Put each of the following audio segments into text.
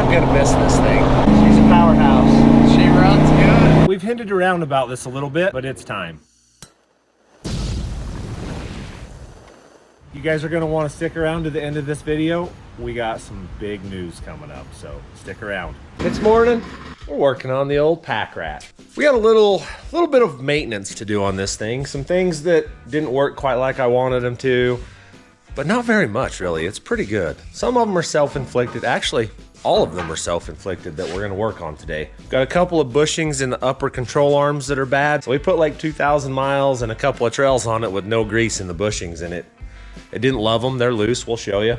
I'm gonna miss this thing. She's a powerhouse. She runs good. We've hinted around about this a little bit, but it's time. You guys are gonna want to stick around to the end of this video. We got some big news coming up, so stick around. It's morning. We're working on the old PackRat. We got a little bit of maintenance to do on this thing. Some things that didn't work quite like I wanted them to, but not very much really. It's pretty good. Some of them are self-inflicted. Actually, all of them are self-inflicted that we're gonna work on today. Got a couple of bushings in the upper control arms that are bad. So we put like 2,000 miles and a couple of trails on it with no grease in the bushings, and it didn't love them. They're loose, we'll show you.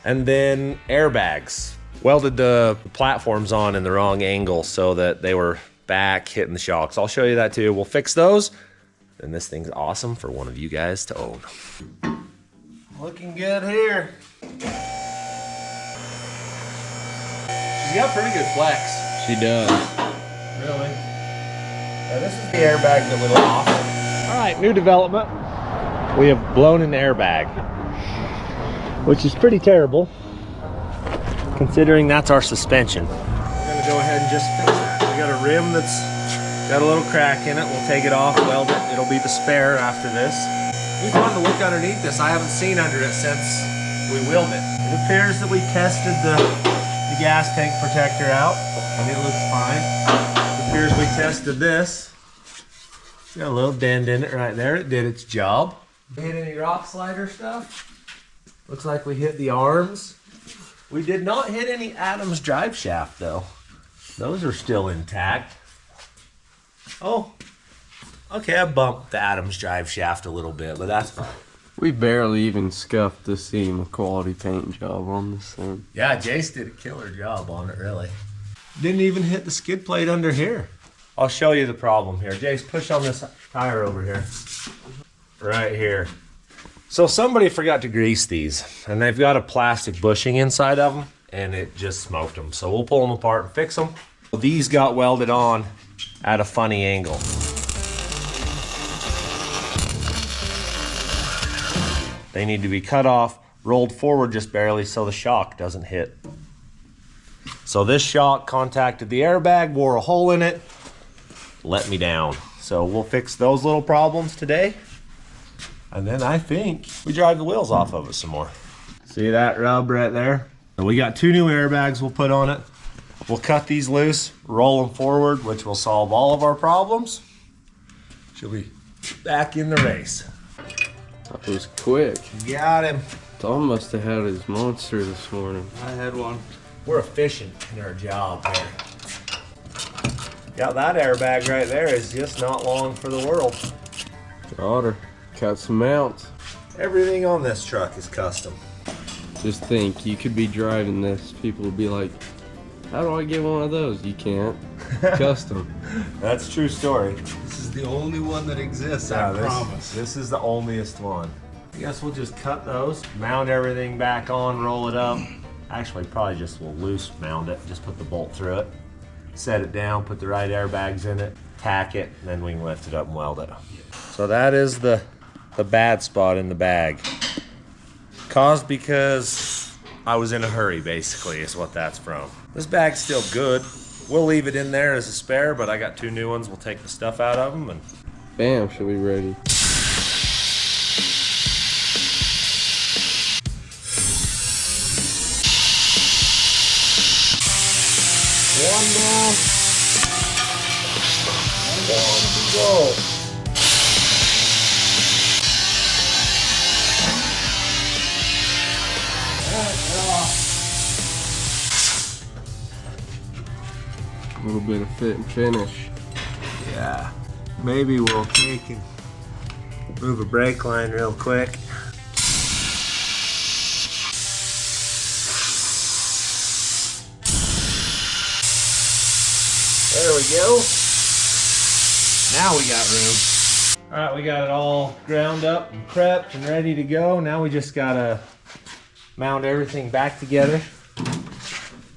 And then airbags. Welded the platforms on in the wrong angle so that they were back hitting the shocks. I'll show you that too. We'll fix those. And this thing's awesome for one of you guys to own. Looking good here. She's got pretty good flex. She does. Really? Now this is the airbag that went off. All right, new development. We have blown an airbag, which is pretty terrible considering that's our suspension. We're gonna go ahead and just fix that. We got a rim that's got a little crack in it. We'll take it off, weld it. It'll be the spare after this. We wanted to look underneath this. I haven't seen under it since we wheeled it. It appears that we tested the gas tank protector out and it looks fine. It appears we tested this. Got a little dent in it right there. It did its job. Hit any rock slider stuff? Looks like we hit the arms. We did not hit any Adams drive shaft though. Those are still intact. Oh, okay, I bumped the Adams drive shaft a little bit, but that's fine. We barely even scuffed the Sema quality paint job on this thing. Yeah, Jace did a killer job on it, really. Didn't even hit the skid plate under here. I'll show you the problem here. Jace, push on this tire over here. Right here. So somebody forgot to grease these, and they've got a plastic bushing inside of them, and it just smoked them. So we'll pull them apart and fix them. These got welded on at a funny angle. They need to be cut off, rolled forward just barely so the shock doesn't hit. So this shock contacted the airbag, wore a hole in it, let me down. So we'll fix those little problems today. And then I think we drive the wheels off of it some more. See that rub right there? So we got 2 new airbags we'll put on it. We'll cut these loose, roll them forward, which will solve all of our problems. She'll be back in the race. That was quick. Got him. Tom must have had his monster this morning. I had one. We're efficient in our job here. Yeah, that airbag right there is just not long for the world. Got her. Got some mounts. Everything on this truck is custom. Just think, you could be driving this. People would be like, how do I get one of those? You can't. Custom. That's a true story. This is the only one that exists, I promise. This is the onlyest one. I guess we'll just cut those, mount everything back on, roll it up. Actually, probably just will loose mount it. Just put the bolt through it, set it down, put the right airbags in it, tack it, and then we can lift it up and weld it. So that is the bad spot in the bag. Caused because I was in a hurry, basically, is what that's from. This bag's still good. We'll leave it in there as a spare, but I got 2 new ones. We'll take the stuff out of them and Bam, she'll be ready. one more. One to go. A little bit of fit and finish. Yeah, maybe we'll take and move a brake line real quick. There we go. Now we got room. All right, we got it all ground up and prepped and ready to go. Now we just gotta mount everything back together,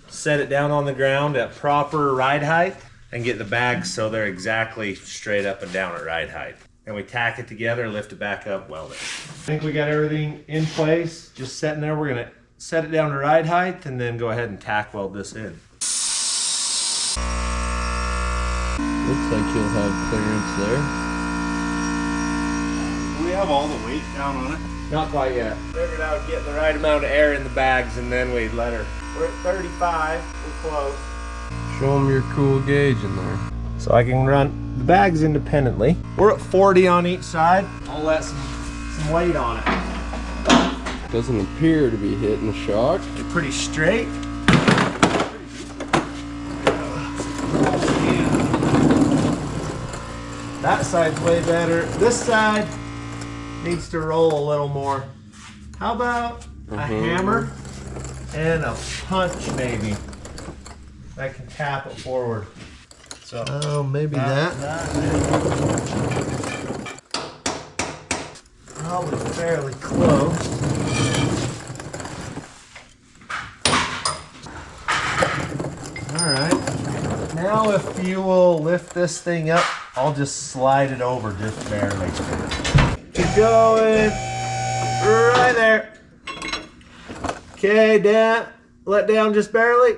set it down on the ground at proper ride height, and get the bags so they're exactly straight up and down at ride height. And we tack it together, lift it back up, weld it. I think we got everything in place, just sitting there. We're gonna set it down to ride height and then go ahead and tack weld this in. Looks like you'll have clearance there. Do we have all the weight down on it? Not quite yet. Figured out getting the right amount of air in the bags and then we'd let her. We're at 35, we're close. Show them your cool gauge in there. So I can run the bags independently. We're at 40 on each side. I'll let some weight on it. Doesn't appear to be hitting the shock. They're pretty straight. That side's way better. This side needs to roll a little more. How about a hammer and a punch maybe? That can tap it forward. So oh, maybe that. Probably fairly close. All right. Now if you will lift this thing up, I'll just slide it over just barely. Keep going. Right there. Okay, down. Let down just barely.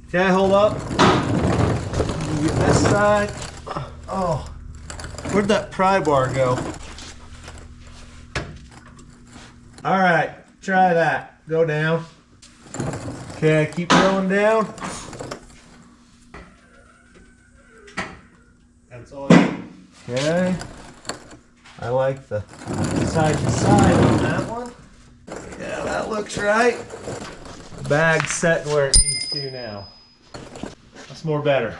Okay, hold up. Get this side. Oh, where'd that pry bar go? All right, try that. Go down. Okay, keep going down. That's all. Okay. I like the side to side on that one. Yeah, that looks right. Bag's set where it needs to now. That's more better.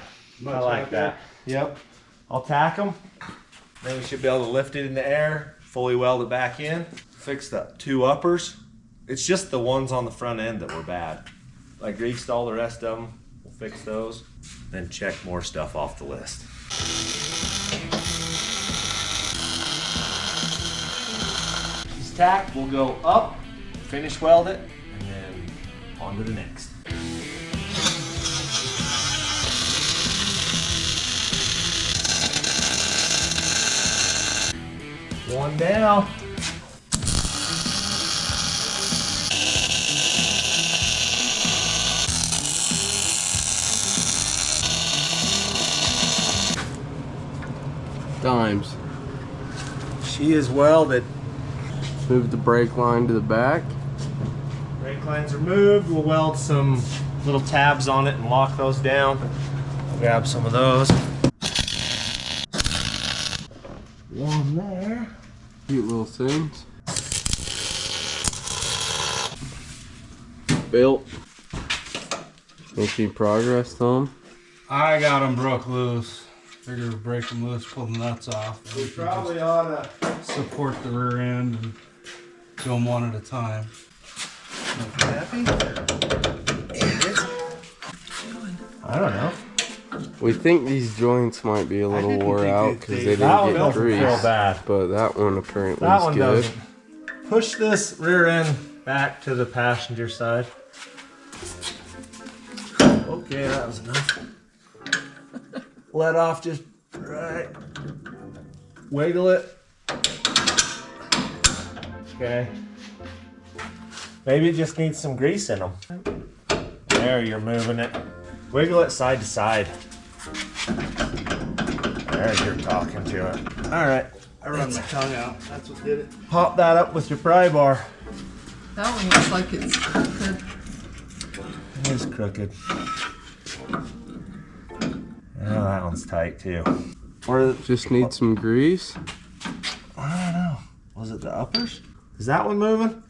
I like that. Yep. I'll tack them. Then we should be able to lift it in the air, fully weld it back in. Fix the two uppers. It's just the ones on the front end that were bad. I greased all the rest of them. We'll fix those. Then check more stuff off the list. These tack will go up, finish weld it, and then on to the next. One down. Dimes. She is welded. Move the brake line to the back. Brake lines are moved. We'll weld some little tabs on it and lock those down. I'll grab some of those. One there. Cute little things. Built. Making progress, Tom. I got them broke loose. Figured we'd break them loose, pull the nuts off. We probably ought to support the rear end and do them one at a time. happy. I don't know. We think these joints might be a little wore out because they That one didn't get doesn't greased. feel bad. But that one apparently That is one good. doesn't. Push this rear end back to the passenger side. Okay, that was enough. Let off just right. Wiggle it. Okay. Maybe it just needs some grease in them. There, you're moving it. Wiggle it side to side. There, you're talking to it. All right. I run my tongue out. That's what did it. Pop that up with your pry bar. That one looks like it's crooked. It is crooked. Oh, that one's tight too. Or Just need some grease. I don't know. Was it the uppers? Is that one moving?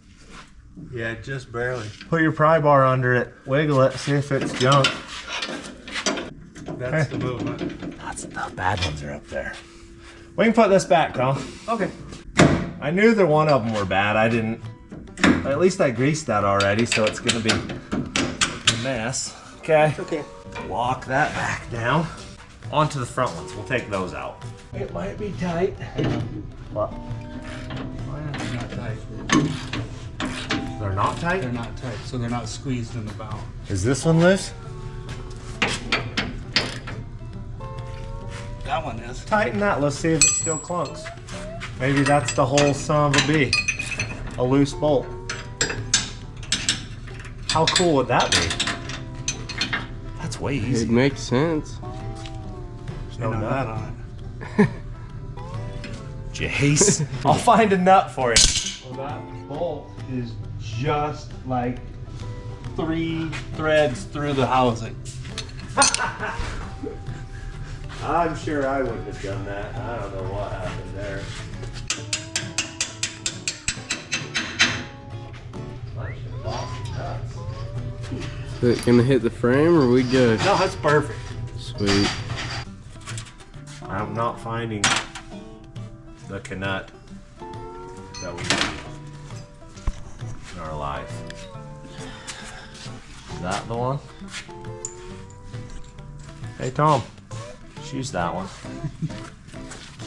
Yeah, just barely. Put your pry bar under it, wiggle it, see if it's junk. That's the movement. That's the bad ones are up there. We can put this back, Tom. Okay. I knew that one of them were bad. I didn't. But at least I greased that already, so it's gonna be a mess. Okay. Okay. Lock that back down. Onto the front ones. We'll take those out. It might be tight. What? They're not tight. They're not tight? They're not tight, so they're not squeezed in the bow. Is this one loose? That one is. Tighten that. Let's see if it still clunks. Maybe that's the whole son of a bee. A loose bolt. How cool would that be? That's It's way It easier. makes sense. There's no Ain't no nut nut on it. Jace, I'll find a nut for you. Well, that bolt is just like 3 threads through the housing. I'm sure I wouldn't have done that. I don't know what happened there. Is it gonna hit the frame or we good? No, that's perfect. Sweet. I'm not finding the canut that we need in our life. Is that the one? Hey Tom, choose that one.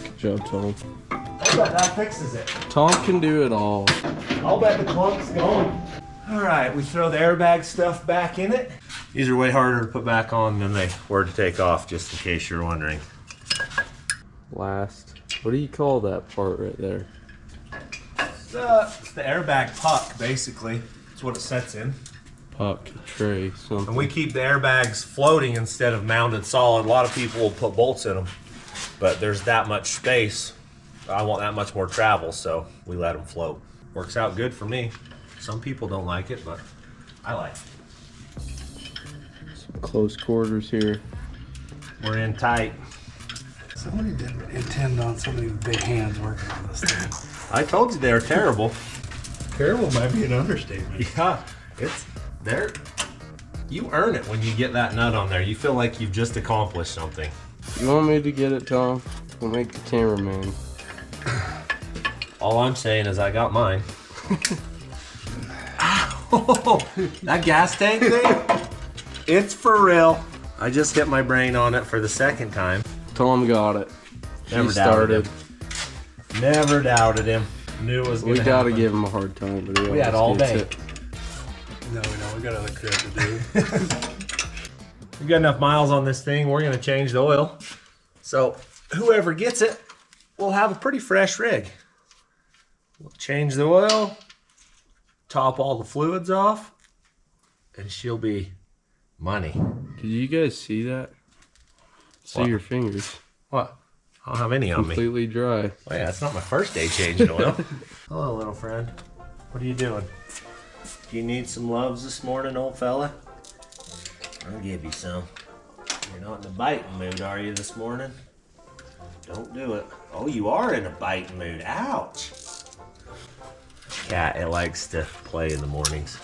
Good job, Tom. I bet that fixes it. Tom can do it all. I'll bet the clunk's going. All right, we throw the airbag stuff back in it. These are way harder to put back on than they were to take off, just in case you're wondering. Last. What do you call that part right there? It's the airbag puck, basically. That's what it sets in. Puck, tray, something. And we keep the airbags floating instead of mounted solid. A lot of people will put bolts in them, but there's that much space. I want that much more travel, so we let them float. Works out good for me. Some people don't like it, but I like it. Some close quarters here. We're in tight. Somebody didn't intend on so many big hands working on this thing. I told you they're terrible. Terrible might be an understatement. Yeah, they're, you earn it when you get that nut on there. You feel like you've just accomplished something. You want me to get it, Tom? We'll make the cameraman. All I'm saying is I got mine. Ow, that gas tank thing? It's for real. I just hit my brain on it for the second time. Tom got it. Never He doubted started. him. Never doubted him. Knew it was gonna We gotta happen. give him a hard time, but he We had always all gets day. it. No, we don't. We got other crap to do. We've got enough miles on this thing. We're gonna change the oil. So whoever gets it will have a pretty fresh rig. We'll change the oil, top all the fluids off, and she'll be money. Did you guys see that? See What? your fingers. What? I don't have any on me. Completely dry. Oh yeah, it's not my first day changing oil. Hello, little friend. What are you doing? Do you need some loves this morning, old fella? I'll give you some. You're not in a biting mood, are you, this morning? Don't do it. Oh, you are in a biting mood. Ouch. Cat, it likes to play in the mornings.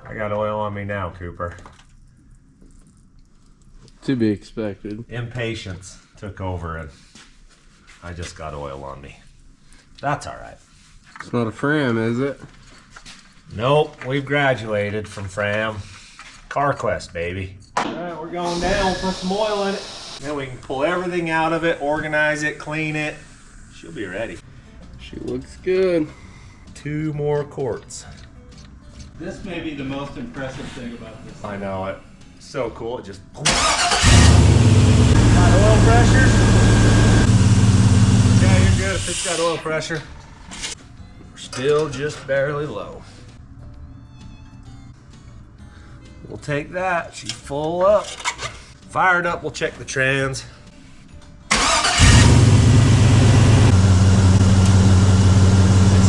I got oil on me now, Cooper. To be expected. Impatience took over and I just got oil on me. That's all right. It's not a Fram, is it? Nope, we've graduated from Fram. CarQuest, baby. All right, we're going down. Put some oil in it. Then we can pull everything out of it, organize it, clean it. She'll be ready. She looks good. 2 more quarts. This may be the most impressive thing about this. I know it. So cool. It just. Got oil pressure? Yeah, you're good if it's got oil pressure. We're still just barely low. We'll take that. She's full up. Fired up, we'll check the trans. It's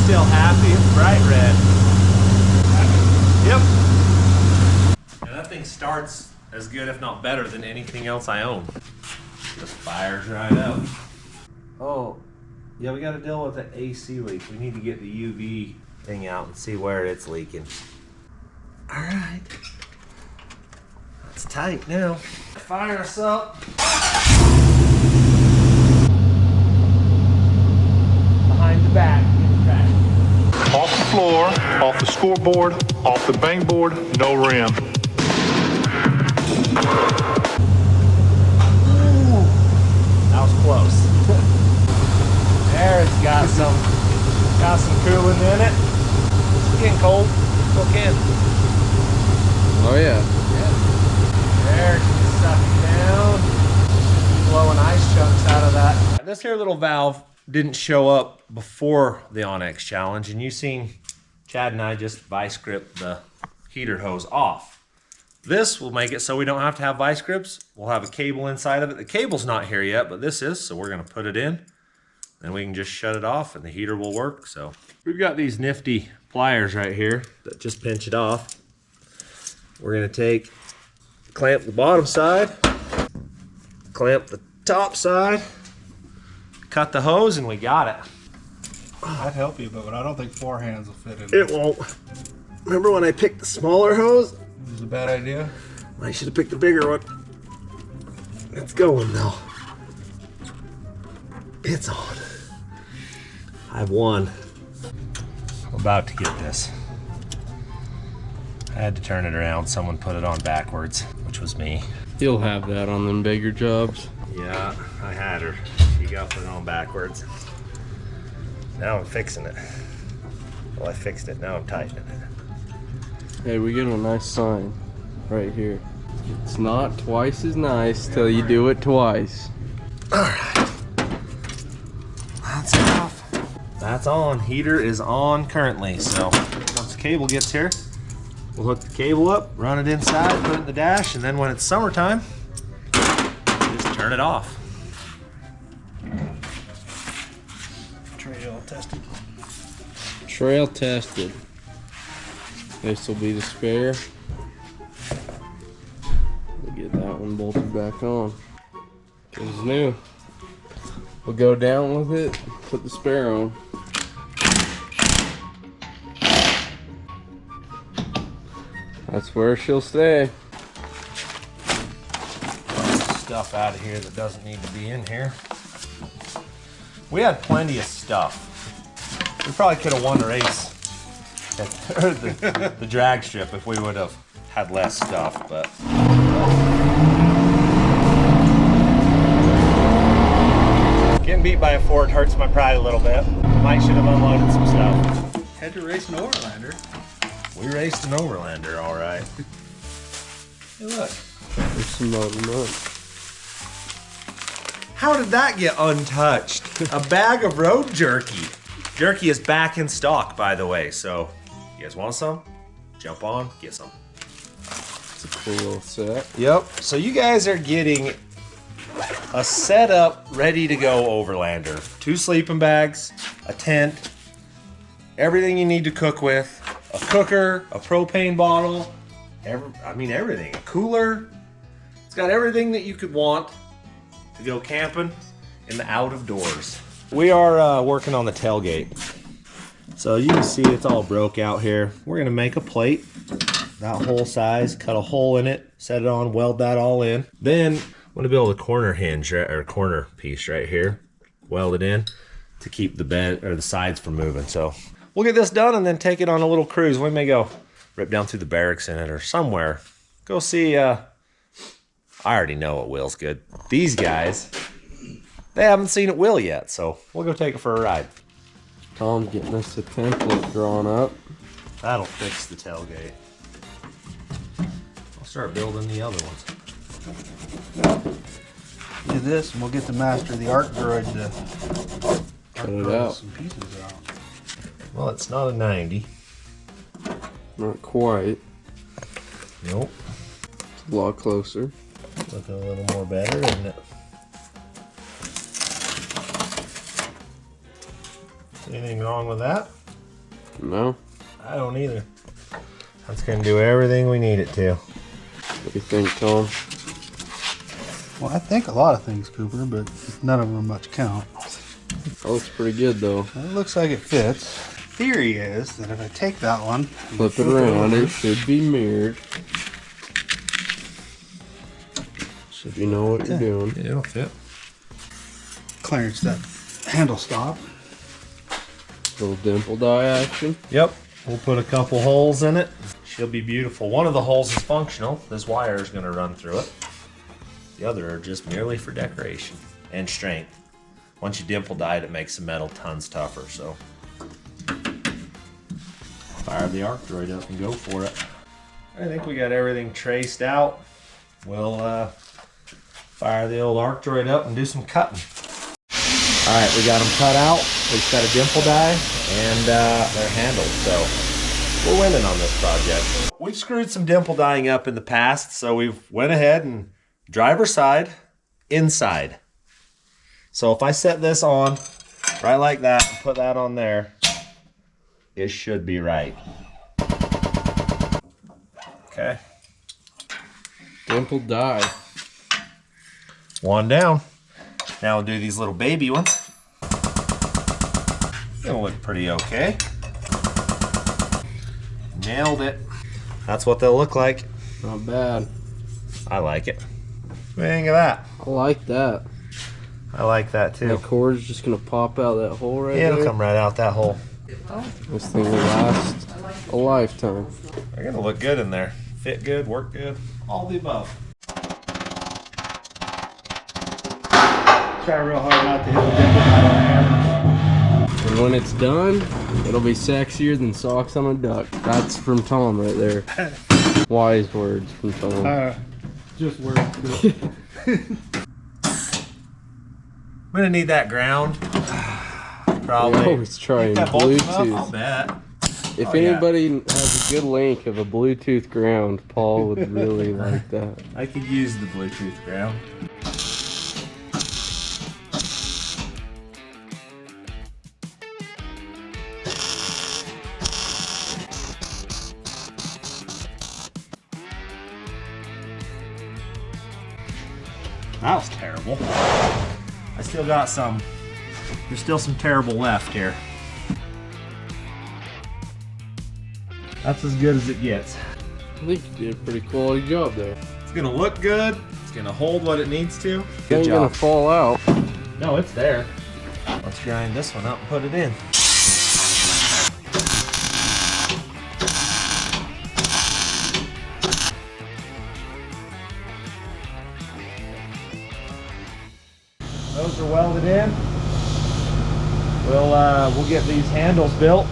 still happy, it's bright red. Yep. And that thing starts as good, if not better, than anything else I own. Just fires right up. Oh, yeah, we gotta deal with the AC leak. We need to get the UV thing out and see where it's leaking. All right. It's tight now. Fire us up. Behind the back. Off the floor, off the scoreboard, off the bankboard, no rim. Ooh, that was close. There, it's got some coolant in it. It's getting cold. Still can. Oh yeah. There, she's sucking down. Blowing ice chunks out of that. This here little valve didn't show up before the Onx challenge, and you seen Chad and I just vice grip the heater hose off. This will make it so we don't have to have vice grips. We'll have a cable inside of it. The cable's not here yet, but this is, so we're gonna put it in. Then we can just shut it off and the heater will work. So we've got these nifty pliers right here that just pinch it off. We're gonna clamp the bottom side, clamp the top side, cut the hose, and we got it. I'd help you, but I don't think 4 hands will fit in. It won't. Remember when I picked the smaller hose? It was a bad idea. I should have picked the bigger one. It's going though. It's on. I've won. I'm about to get this. I had to turn it around. Someone put it on backwards, which was me. You'll have that on them bigger jobs. Yeah, I had her. She got put it on backwards. Now I'm fixing it. Well, I fixed it. Now I'm tightening it. Hey, we get a nice sign right here. It's not twice as nice till you do it twice. Alright. That's off. That's on. Heater is on currently. So once the cable gets here, we'll hook the cable up, run it inside, put it in the dash, and then when it's summertime, just turn it off. Trail tested. Trail tested. This will be the spare. We'll get that one bolted back on. It's new. We'll go down with it, put the spare on. That's where she'll stay. Stuff out of here that doesn't need to be in here. We had plenty of stuff. We probably could have won the race at the drag strip if we would have had less stuff, but. Getting beat by a Ford hurts my pride a little bit. Might should have unloaded some stuff. Had to race an Overlander. We raced an Overlander, all right. Hey, look. There's some loading up. How did that get untouched? A bag of road jerky. Jerky is back in stock, by the way, so you guys want some? Jump on, get some. It's a cool little set. Yep, so you guys are getting a setup, ready to go Overlander. 2 sleeping bags, a tent, everything you need to cook with, a cooker, a propane bottle, everything, a cooler. It's got everything that you could want to go camping in the out of doors. We are working on the tailgate. So you can see it's all broke out here. We're gonna make a plate, that whole size, cut a hole in it, set it on, weld that all in. Then I'm gonna build a corner hinge, or corner piece right here, weld it in to keep the bed or the sides from moving. So we'll get this done and then take it on a little cruise. We may go rip down through the barracks in it or somewhere. Go see, I already know it Will's good. These guys, they haven't seen it Will yet, so we'll go take it for a ride. Tom's getting us a template drawn up. That'll fix the tailgate. I'll start building the other ones. Do this, and we'll get the master of the arc droid to Cut it out. some pieces out. Well, it's not a 90. Not quite. Nope. It's a lot closer. Looking a little more better, isn't it? Anything wrong with that? No? I don't either. That's gonna do everything we need it to. What do you think, Tom? Well, I think a lot of things, Cooper, but none of them much count. That looks pretty good, though. It looks like it fits. Theory is that if I take that one, Flip it around, it should be mirrored. Should you know what you're doing. Yeah, it'll fit. clearance that handle stop. Little dimple die action. Yep. We'll put a couple holes in it. She'll be beautiful. One of the holes is functional. This wire is going to run through it. The other are just merely for decoration and strength. Once you dimple die it, it makes the metal tons tougher. So fire the arc droid up and go for it. I think we got everything traced out. We'll fire the old arc droid up and do some cutting. All right, we got them cut out. We got a dimple die and they're handled. So We're winning on this project. We've screwed some dimple dyeing up in the past, so we've went ahead and driver's side, inside. So if I set this on right like that and put that on there, it should be right. Okay. Dimple dye. One down. Now we'll do these little baby ones. It'll look pretty okay. Nailed it. That's what they'll look like. Not bad. I like it. What do you think of that? I like that. I like that too. The cord's just gonna pop out that hole right Yeah, there. it'll come right out that hole. This thing will last a lifetime. They're gonna look good in there. Fit good, work good, all the above. Try real hard not to hit the dimple dye on the hammer. And when it's done, it'll be sexier than socks on a duck. That's from Tom right there. Wise words from Tom. Just words. I'm gonna need that ground. Probably. We always try and That bolts enough? I'll Bluetooth. bet. If Oh, yeah. anybody has a good link of a Bluetooth ground, Paul would really like that. I could use the Bluetooth ground. That was terrible. I still got some. There's still some terrible left here. That's as good as it gets. I think you did a pretty quality job there. It's gonna look good. It's gonna hold what it needs to. It Good ain't gonna job. fall out. No, it's there. Let's grind this one up and put it in. Those are welded in. We'll get these handles built,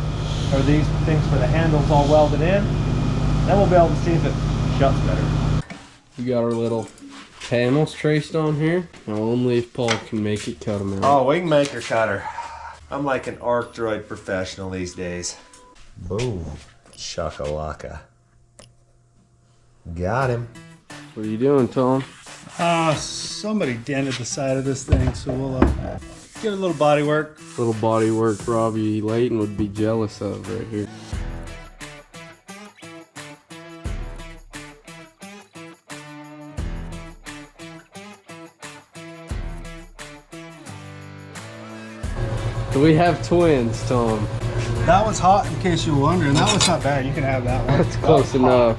or these things for the handles all welded in. Then we'll be able to see if it shuts better. We got our little panels traced on here. Now only if Paul can make it cut them out. Oh, we can make her cutter. I'm like an arc droid professional these days. Boom. Shakalaka. Got him. What are you doing, Tom? Somebody dented the side of this thing, so we'll get a little body work. Little body work Robbie Layton would be jealous of right here. We have twins, Tom. That was hot, in case you were wondering. That was not bad. You can have that one. That's close enough.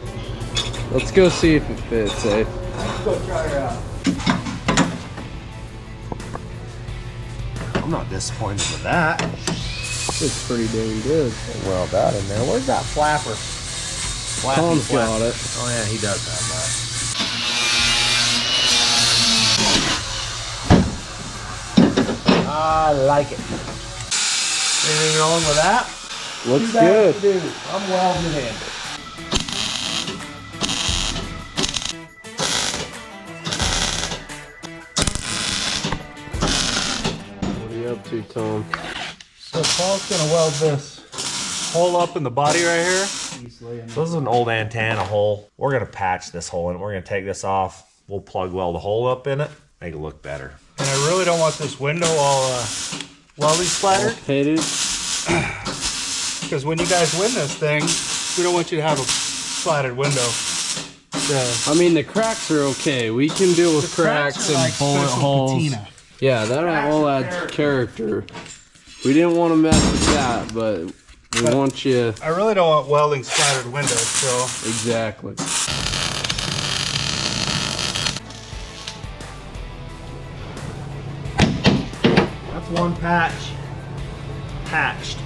Let's go see if it fits, eh? Let's go try her out. I'm not disappointed with that. It's pretty dang good. Well done in there. Where's that flapper? Flappy Tom's flap. got it. Oh yeah, he does have that. I like it. Anything wrong with that? Looks Do that good. to do. I'm welding it in. What are you up to, Tom? So Paul's gonna weld this hole up in the body right here. So this is an old antenna hole. We're gonna patch this hole in. We're gonna take this off. We'll plug weld a hole up in it. Make it look better. And I really don't want this window all welding splattered, Pitted. because when you guys win this thing, we don't want you to have a splattered window. I mean, the cracks are okay. We can deal with cracks and bullet holes. Yeah, that all adds character. We didn't want to mess with that, but we want you... I really don't want welding splattered windows, so Exactly. That's one patch. Patched.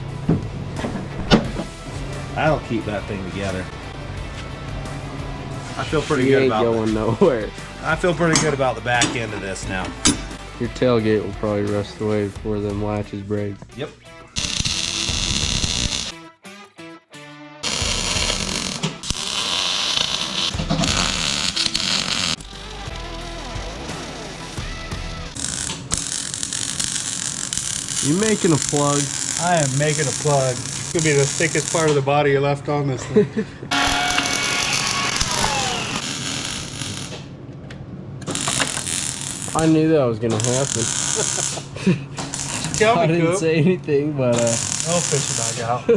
That'll keep that thing together. I feel pretty You good ain't about going nowhere. I feel pretty good about the back end of this now. Your tailgate will probably rust away before them latches break. Yep. You making a plug? I am making a plug. It's gonna be the thickest part of the body left on this thing. I knew that was gonna happen. Tell me, I didn't Coop. say anything, but Oh, fish bag out.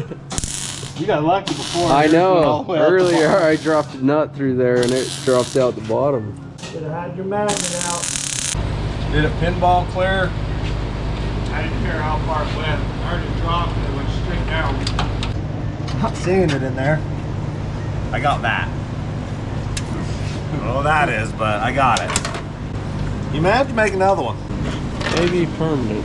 You got lucky before. I Yours went all know. the way out the Earlier bottom. I dropped a nut through there and it dropped out the bottom. Should have had your magnet out. Did it pinball clear? I didn't care how far it went. I already dropped and it went straight down. Not seeing it in there. I got that. I don't know what that is, but I got it. You may have to make another one. Maybe permanent.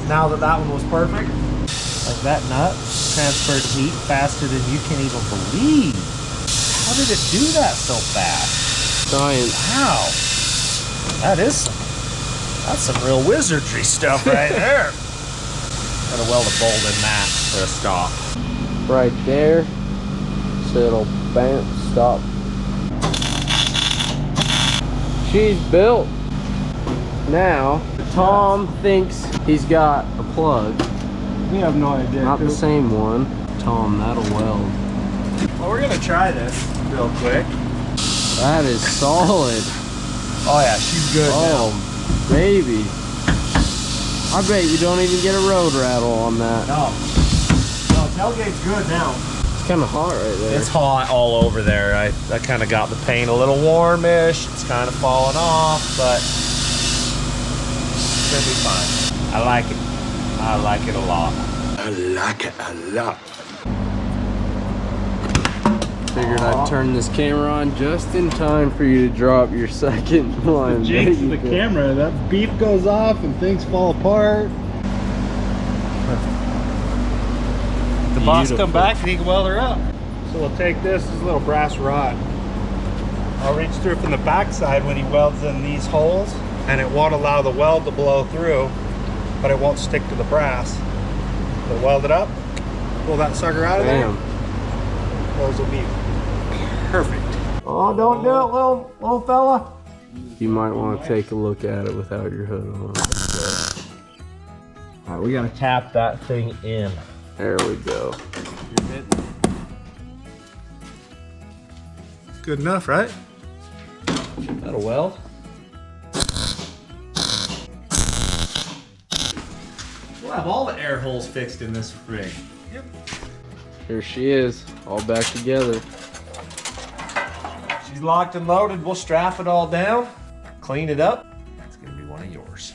Now that that one was perfect, like that nut transferred heat faster than you can even believe. How did it do that so fast? Science. Wow. That's some real wizardry stuff right there. Gotta weld a bolt in that for a stop. Right there. So it'll bam, stop. She's built. Now, Tom thinks he's got a plug. We have no idea. Not the same one. Tom, that'll weld. Well, we're gonna try this real quick. That is solid. Oh yeah, she's good Oh, baby. I bet you don't even get a road rattle on that. now. No, tailgate's good now. It's kind of hot right there. It's hot all over there. I kind of got the paint a little warmish. It's kind of falling off, but it's gonna be fine. I like it. I like it a lot. I like it a lot. Figured I'd turn this camera on just in time for you to drop your second one. Jinx the camera. That beep goes off and things fall apart. The boss come back and he can weld her up. So we'll take this little brass rod. I'll reach through from the back side when he welds in these holes, and it won't allow the weld to blow through, but it won't stick to the brass. We'll weld it up, pull that sucker out of Damn. there. Those will be perfect. Oh, don't do it, little fella. You might want to take a look at it without your hood on. All right, we gotta tap that thing in. There we go. Good enough, right? That'll weld. We'll have all the air holes fixed in this rig. Here she is, all back together. She's locked and loaded. We'll strap it all down, clean it up. It's gonna be one of yours.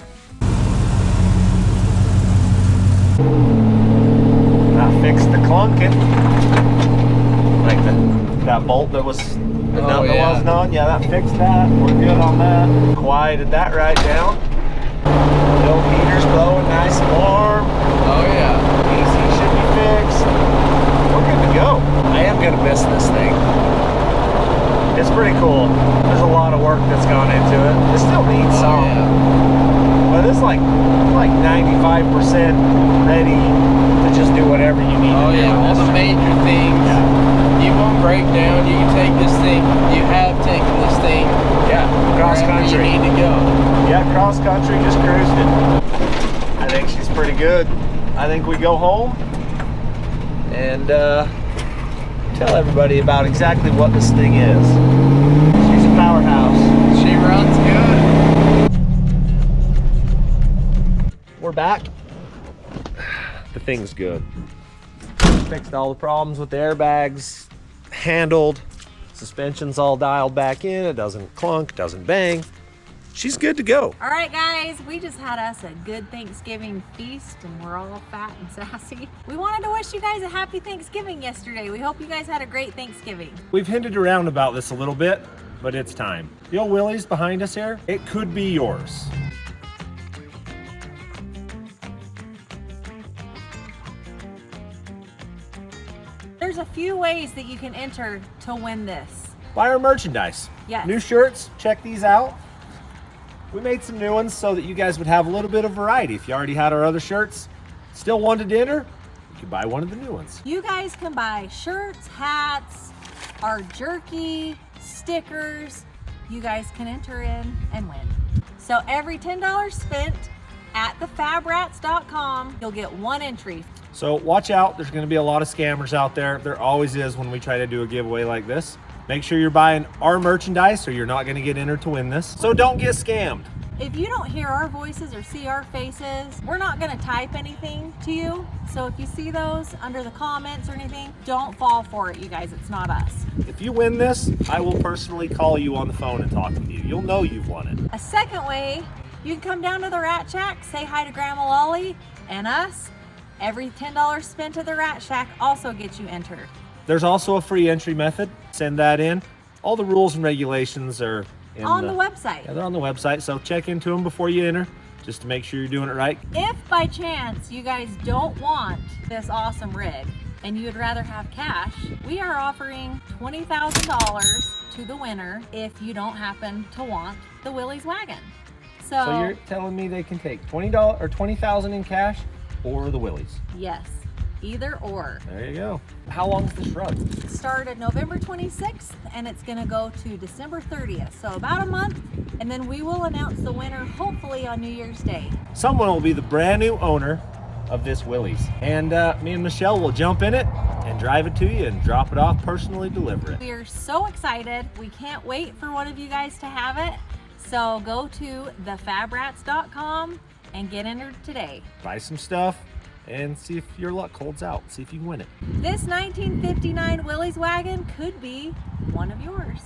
That fixed the clunking. Like that bolt that was the nut that wasn't on. Yeah, that fixed that. We're good on that. Quieted that right down. Little heater's blowing nice and warm. Oh yeah. AC should be fixed. We're good to go. I am gonna miss this thing. It's pretty cool. There's a lot of work that's gone into it. It still needs some, but it's like 95% ready to just do whatever you need to do. All the major things. You won't break down. You can take this thing. You have taken this thing. Yeah, cross wherever country. You need to go. Yeah, cross country, just cruised it. I think she's pretty good. I think we go home and tell everybody about exactly what this thing is. She's a powerhouse. She runs good. We're back. The thing's good. Fixed all the problems with the airbags, handled, suspension's all dialed back in, it doesn't clunk, doesn't bang. She's good to go. All right, guys, we just had us a good Thanksgiving feast and we're all fat and sassy. We wanted to wish you guys a happy Thanksgiving yesterday. We hope you guys had a great Thanksgiving. We've hinted around about this a little bit, but it's time. The old Willys behind us here, it could be yours. There's a few ways that you can enter to win this. Buy our merchandise. Yes. New shirts, check these out. We made some new ones so that you guys would have a little bit of variety. If you already had our other shirts, still wanted to enter, you can buy one of the new ones. You guys can buy shirts, hats, our jerky, stickers. You guys can enter in and win. So every $10 spent at thefabrats.com, you'll get one entry So watch out, there's gonna be a lot of scammers out there. There always is when we try to do a giveaway like this. Make sure you're buying our merchandise or you're not gonna get entered to win this. So don't get scammed. If you don't hear our voices or see our faces, we're not gonna type anything to you. So if you see those under the comments or anything, don't fall for it, you guys, it's not us. If you win this, I will personally call you on the phone and talk with you. You'll know you've won it. A second way, you can come down to the Rat Shack, say hi to Grandma Lolly and us. Every $10 spent at the Rat Shack also gets you entered. There's also a free entry method. Send that in. All the rules and regulations are on the website. Yeah, they're on the website, so check into them before you enter, just to make sure you're doing it right. If by chance you guys don't want this awesome rig and you would rather have cash, we are offering $20,000 to the winner if you don't happen to want the Willys wagon. So you're telling me they can take $20 or $20,000 in cash or the Willys? Yes, either or. There you go. How long is this run? It started November 26th and it's gonna go to December 30th. So about a month, and then we will announce the winner hopefully on New Year's Day. Someone will be the brand new owner of this Willys. And me and Michelle will jump in it and drive it to you and drop it off, personally deliver it. We are so excited. We can't wait for one of you guys to have it. So go to thefabrats.com and get entered today. Buy some stuff and see if your luck holds out. See if you can win it. This 1959 Willys wagon could be one of yours.